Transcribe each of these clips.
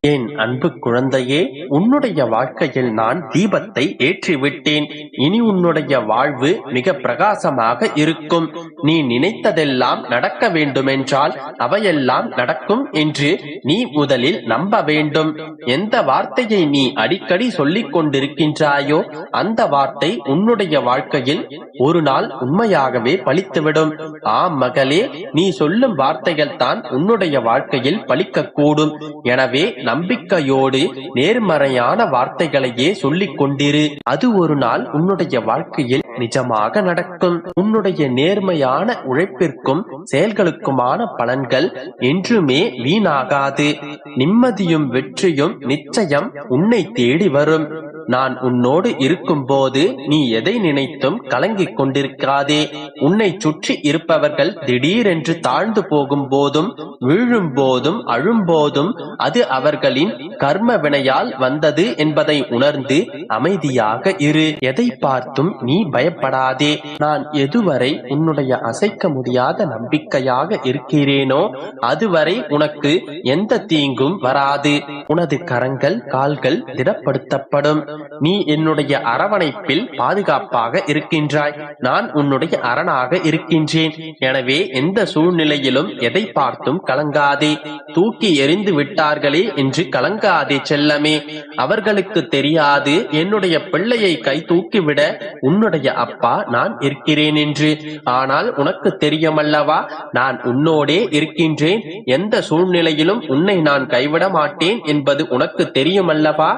என் அன்பு குழந்தையே, உன்னுடைய வாழ்க்கையில் நான் தீபத்தை ஏற்றிவிட்டேன். இனி உன்னுடைய வாழ்வு மிக பிரகாசமாக இருக்கும். நீ நினைத்ததெல்லாம் நடக்க வேண்டுமென்றால் அவையெல்லாம் நடக்கும் என்று நீ முதலில் நம்ப வேண்டும். எந்த வார்த்தையை நீ அடிக்கடி சொல்லிக் கொண்டிருக்கின்றாயோ அந்த வார்த்தை உன்னுடைய வாழ்க்கையில் ஒரு நாள் உண்மையாகவே பலித்துவிடும். ஆம் மகளே, நீ சொல்லும் வார்த்தைகள் தான் உன்னுடைய வாழ்க்கையில் பலிக்கக்கூடும். எனவே நம்பிக்கையோடு நேர்மறையான வார்த்தைகளையே சொல்லிக் கொண்டிரு. அது ஒரு நாள் உன்னுடைய வாழ்க்கையில் நிஜமாக நடக்கும். உன்னுடைய நேர்மையான உழைப்பிற்கும் செயல்களுக்குமான பலன்கள் என்றுமே வீணாகாது. நிம்மதியும் வெற்றியும் நிச்சயம் உன்னை தேடி வரும். நான் உன்னோடு இருக்கும் போது நீ எதை நினைத்தும் கலங்கிக் கொண்டிருக்காதே. உன்னை சுற்றி இருப்பவர்கள் திடீரென்று தாழ்ந்து போகும் போதும் வீழும் போதும் அழும்போதும் அது அவர்களின் கர்ம வினையால் வந்தது என்பதை உணர்ந்து அமைதியாக இரு. எதை பார்த்தும் நீ பயப்படாதே. நான் எதுவரை உன்னுடைய அசைக்க முடியாத நம்பிக்கையாக இருக்கிறேனோ அதுவரை உனக்கு எந்த தீங்கும் வராது. உனது கரங்கள் கால்கள் திடப்படுத்தப்படும். நீ என்னுடைய அரவணைப்பில் பாதுகாப்பாக இருக்கின்றாய். நான் உன்னுடைய அரணாக இருக்கின்றேன். எனவே எந்த சூழ்நிலையிலும் எதை பார்த்தும் கலங்காதே. தூக்கி எறிந்து விட்டார்களே என்று கலங்காதே செல்லமே. அவர்களுக்கு தெரியாது என்னுடைய பிள்ளையை கை தூக்கிவிட உன்னுடைய அப்பா நான் இருக்கிறேன் என்று. ஆனால் உனக்கு தெரியுமல்லவா, நான் உன்னோடே இருக்கின்றேன். எந்த சூழ்நிலையிலும் உன்னை நான் கைவிட மாட்டேன் என்பது உனக்கு தெரியுமல்லவா.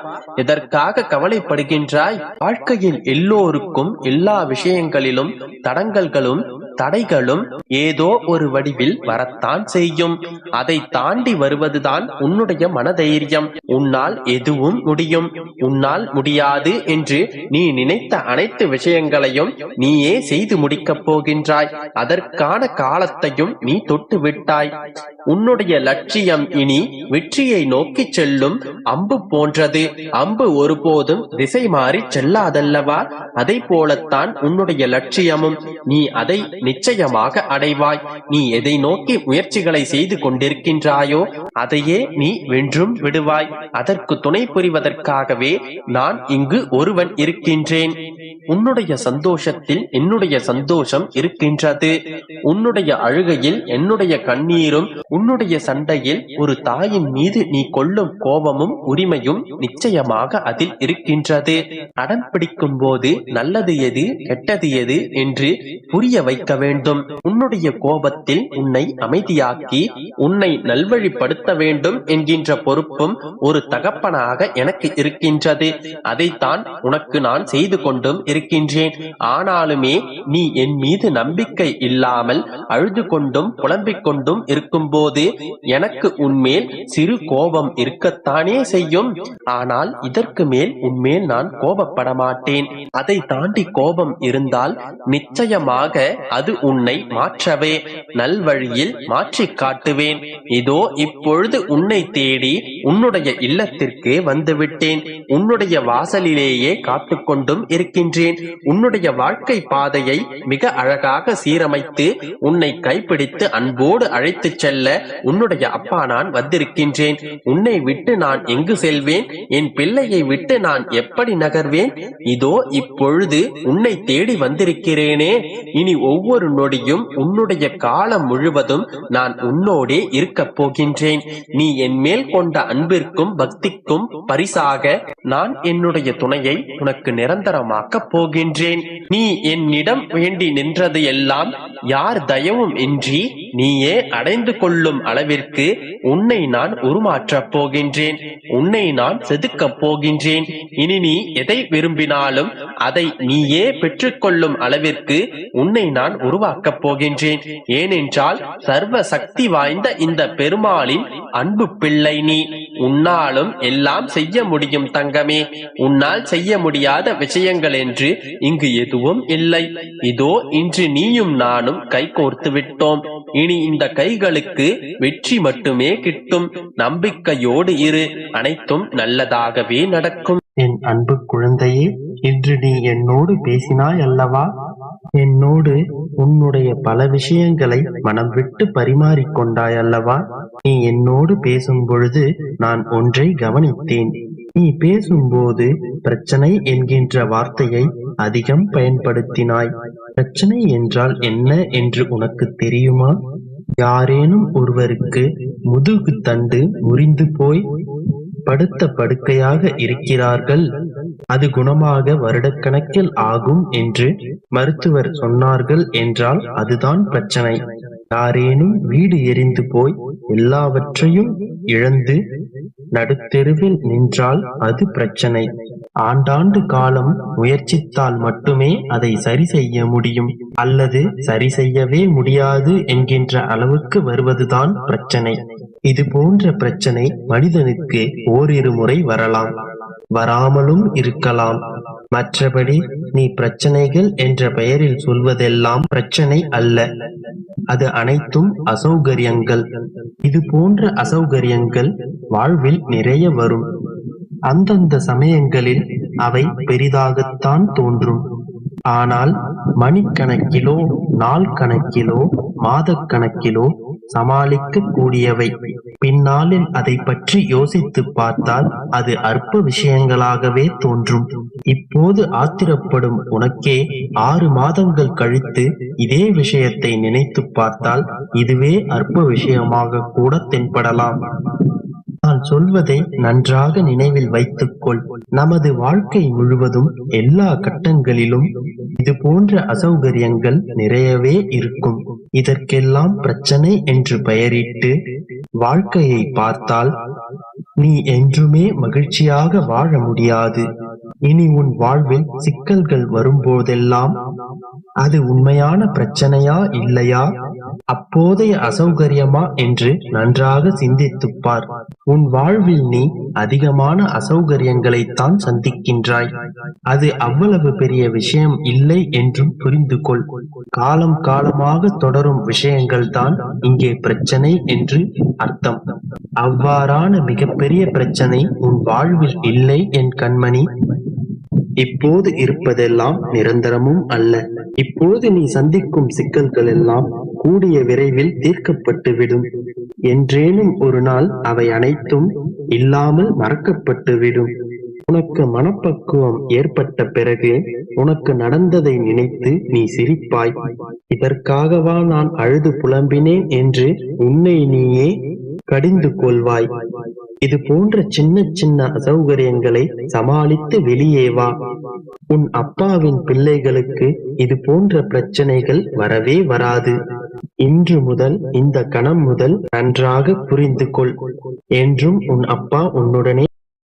எதற்காக கவலைப்படுகின்றாய்? வாழ்க்கையில் எல்லோருக்கும் எல்லா விஷயங்களிலும் தடங்கல்களும் தடைகளும் ஏதோ ஒரு வடிவில் வரத்தான் செய்யும். அதை தாண்டி வருவதுதான் உன்னுடைய மனதைரியம். உன்னால் எதுவும் முடியும். உன்னால் முடியாது என்று நீ நினைத்த அனைத்து விஷயங்களையும் நீயே செய்து முடிக்கப் போகின்றாய். அதற்கான காலத்தையும் நீ தொட்டு விட்டாய். உன்னுடைய லட்சியம் இனி வெற்றியை நோக்கி செல்லும் அம்பு போன்றது. அம்பு ஒருபோதும் திசை மாறி செல்லாதல்லவா. அதை போலத்தான் உன்னுடைய லட்சியமும். நீ அதை நிச்சயமாக அடைவாய். நீ எதை நோக்கி முயற்சிகளை செய்து கொண்டிருக்கின்றாயோ அதையே நீ வென்றும் விடுவாய். அதற்கு துணை புரிவதற்காகவே நான் இங்கு ஒருவன் இருக்கின்றேன். உன்னுடைய சந்தோஷத்தில் என்னுடைய சந்தோஷம் இருக்கின்றது. உன்னுடைய அழுகையில் என்னுடைய கண்ணீரும், உன்னுடைய சண்டையில் ஒரு தாயின் மீது நீ கொள்ளும் கோபமும் உரிமையும் நிச்சயமாக அதில் இருக்கின்றது. அடம் பிடிக்கும் போது நல்லது எது கெட்டது எது என்று புரிய வைக்க வேண்டும். உன்னுடைய கோபத்தில் உன்னை அமைதியாக்கி உன்னை நல்வழிப்படுத்த வேண்டும் என்கின்ற பொறுப்பும் ஒரு தகப்பனாக எனக்கு இருக்கின்றது. அதைத்தான் உனக்கு நான் செய்து கொண்டும் இருக்கின்றேன். ஆனாலுமே நீ என் மீது நம்பிக்கை இல்லாமல் அழுது கொண்டும் புலம்பிக் கொண்டும் இருக்கும் போது எனக்கு உன்மேல் சிறு கோபம் இருக்கத்தானே செய்யும். ஆனால் இதற்கு மேல் உன்மேல் நான் கோபப்பட மாட்டேன். அதை தாண்டி கோபம் இருந்தால் நிச்சயமாக அது உன்னை மாற்றவே நல்வழியில் மாற்றி காட்டுவேன். இதோ இப்பொழுது உன்னை தேடி உன்னுடைய இல்லத்திற்கு வந்துவிட்டேன். உன்னுடைய வாசலிலேயே காத்துக்கொண்டும் இருக்கின்றேன். உன்னுடைய வாழ்க்கை பாதையை மிக அழகாக சீரமைத்து உன்னை கைப்பிடித்து அன்போடு அழைத்து செல்ல உன்னுடைய அப்பா நான் வந்திருக்கின்றேன். உன்னை விட்டு நான் எங்கு செல்வேன்? என் பிள்ளையை விட்டு நான் எப்படி நகர்வேன்? இதோ இப்பொழுது உன்னை தேடி வந்திருக்கிறேனே. இனி ஒவ்வொரு நொடியும் உன்னுடைய காலம் முழுவதும் நான் உன்னோடே இருக்கப் போகின்றேன். நீ என் மேல் கொண்ட அன்பிற்கும் பக்திக்கும் பரிசாக நான் என்னுடைய துணையை உனக்கு நிரந்தரமாக்கப் போகின்றேன். நீ என்னிடம் வேண்டி நின்றது எல்லாம் யார் தயவும் இன்றி நீயே அடைந்து கொள்ளும் அளவிற்கு உன்னை நான் உருமாற்றப் போகின்றேன். உன்னை நான் செதுக்கப் போகின்றேன். இனி நீ எதை விரும்பினாலும் அதை நீயே பெற்றுக்கொள்ளும் அளவிற்கு உன்னை நான் உருவாக்கப் போகின்றேன். ஏனென்றால் சர்வ சக்தி வாய்ந்த இந்த பெருமாளின் அன்பு பிள்ளை நீ. உன்னாலும் எல்லாம் செய்ய முடியும் தங்கமே. உன்னால் செய்ய முடியாத விஷயங்கள் என்று இங்கு எதுவும் இல்லை. இதோ இன்று நீயும் நானும் கைகோர்த்து விட்டோம். இனி இந்த கைகளுக்கு வெற்றி மட்டுமே கிட்டும். நம்பிக்கையோடு இரு. அனைத்தும் நல்லதாகவே நடக்கும். என் அன்பு குழந்தையே, இன்று நீ என்னோடு பேசினாய் அல்லவா? என்னோடு உன்னுடைய பல விஷயங்களை மனம் விட்டு பரிமாறிக்கொண்டாய் அல்லவா? நீ என்னோடு பேசும் பொழுது நான் ஒன்றை கவனித்தேன். நீ பேசும்போது பிரச்சனை என்கின்ற வார்த்தையை அதிகம் பயன்படுத்தினாய். பிரச்சனை என்றால் என்ன என்று உனக்கு தெரியுமா? யாரேனும் ஒருவருக்கு முதுகு தண்டு முறிந்து போய் படுத்த படுக்கையாக இருக்கிறார்கள், அது குணமாக வருடக்கணக்கில் ஆகும் என்று மருத்துவர் சொன்னார்கள் என்றால் அதுதான் பிரச்சனை. யாரேனும் வீடு எரிந்து போய் எல்லாவற்றையும் இழந்து நடுத்தெருவில் நின்றால் அது பிரச்சனை. ஆண்டாண்டு காலம் முயற்சித்தால் மட்டுமே அதை சரி செய்ய முடியும், அல்லது சரி செய்யவே முடியாது என்கின்ற அளவுக்கு வருவதுதான் பிரச்சனை. இது போன்ற பிரச்சனை மனிதனுக்கு ஓரிரு முறை வரலாம், வராமலும் இருக்கலாம். மற்றபடி நீ பிரச்சனைகள் என்ற பெயரில் சொல்வதெல்லாம் பிரச்சனை அல்ல, அது அனைத்தும் அசௌகரியங்கள். இது போன்ற அசௌகரியங்கள் வாழ்வில் நிறைய வரும். அந்தந்த சமயங்களில் அவை பெரிதாகத்தான் தோன்றும். ஆனால் மணிக்கணக்கிலோ நாள் கணக்கிலோ மாதக்கணக்கிலோ சமாளிக்க கூடியவை. பின்னாளில் அதை பற்றி யோசித்து பார்த்தால் அது அற்ப விஷயங்களாகவே தோன்றும். இப்போது ஆத்திரப்படும் உனக்கே 6 மாதங்கள் கழித்து இதே விஷயத்தை நினைத்து பார்த்தால் இதுவே அற்ப விஷயமாக கூட தென்படலாம். நான் சொல்வதை நன்றாக நினைவில் வைத்துக்கொள். நமது வாழ்க்கை முழுவதும் எல்லா கட்டங்களிலும் இது போன்ற அசௌகரியங்கள் நிறையவே இருக்கும். இதற்கெல்லாம் பிரச்சனை என்று பெயரிட்டு வாழ்க்கையை பார்த்தால் நீ என்றுமே மகிழ்ச்சியாக வாழ முடியாது. இனி உன் வாழ்வில் சிக்கல்கள் வரும்போதெல்லாம் அது உண்மையான பிரச்சனையா இல்லையா, அப்போதைய அசௌகரியமா என்று நன்றாக சிந்தித்துப் பார். உன் வாழ்வில் நீ அதிகமான அசௌகரியங்களைத்தான் சந்திக்கின்றாய். அது அவ்வளவு பெரிய விஷயம் இல்லை என்றும் புரிந்து கொள். காலம் காலமாக தொடரும் விஷயங்கள் தான் இங்கே பிரச்சனை என்று அர்த்தம். அவ்வாறான மிகப்பெரிய பிரச்சனை உன் வாழ்வில் இல்லை என் கண்மணி. இப்போது இருப்பதெல்லாம் நிரந்தரமும் அல்ல. இப்போது நீ சந்திக்கும் சிக்கல்கள் எல்லாம் கூடிய விரைவில் தீர்க்கப்பட்டுவிடும். என்றேனும் ஒரு நாள் அவை அனைத்தும் இல்லாமல் மறக்கப்பட்டுவிடும். உனக்கு மனப்பக்குவம் ஏற்பட்ட பிறகு உனக்கு நடந்ததை நினைத்து நீ சிரிப்பாய். இதற்காகவா நான் அழுது புலம்பினேன் என்று உன்னை நீயே கடிந்து கொள்வாய். இது போன்ற சின்ன சின்ன அசௌகரியங்களை சமாளித்து வெளியே வா. உன் அப்பாவின் பிள்ளைகளுக்கு இது போன்ற பிரச்சனைகள் வரவே வராது. இன்று முதல், இந்த கணம் முதல் நன்றாக புரிந்து கொள். என்றும் உன் அப்பா உன்னுடனே